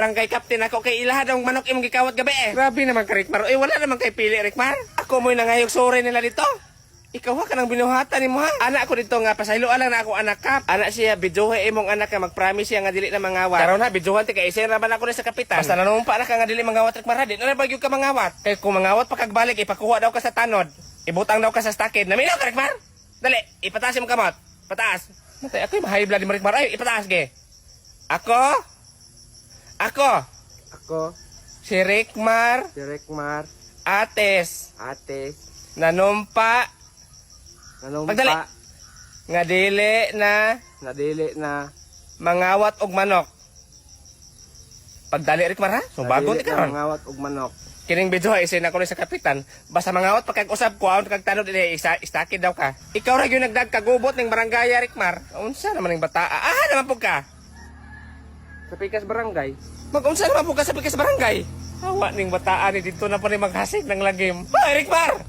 Barangay captain ako kay ilaha daw manok imong gikawat gabi eh. Grabe naman ka Rikmar. Eh wala naman kay pili Rikmar. Ako mo'y nangayog sore nila dito. Ikaw ha ka nang binuhatan nimo ha. Anak ko dito nga pasaylo lang na ako anak kap. Anak siya biduhe imong anak ka magpromise siya nga dili na mangawat. Karon ha biduhan ti kay isira man ako ni sa kapitan. Basta nanumpa na ka nga dili mangawat Rikmar ha. Di na bagyog ka mangawat. Kay kung mangawat pa kagbalik ipakuha daw ka sa tanod. Ibutang daw ka sa stakid. Naminaw ka Rikmar. Dali, ipataas imong kamot. Pataas. Matay ako'y mahay blood mo Rikmar. Ay, ipataas ge. Ako si Rikmar Si Rikmar, Ates Ates, nanumpa nanumpa, Pagdali. nga dili na nadili na, mangawat og manok. Pagdali Rikmar ha? So bago ti nadili na karon. mangawat og manok. Kining video isin ako ni sa kapitan. Basta mangawat pa kag usab ko aon kag tanod dili istakid daw ka. Ikaw ra gyud nagdagkagubot ning barangay Rikmar. Unsa naman ning bata? Naman pug ka. Sa Pikas Barangay, Mag-unsa naman pug ka sa pikas barangay. Hawa ning bataan ni dito na pa ni maghasig ng lagim. Hoy Rikmar!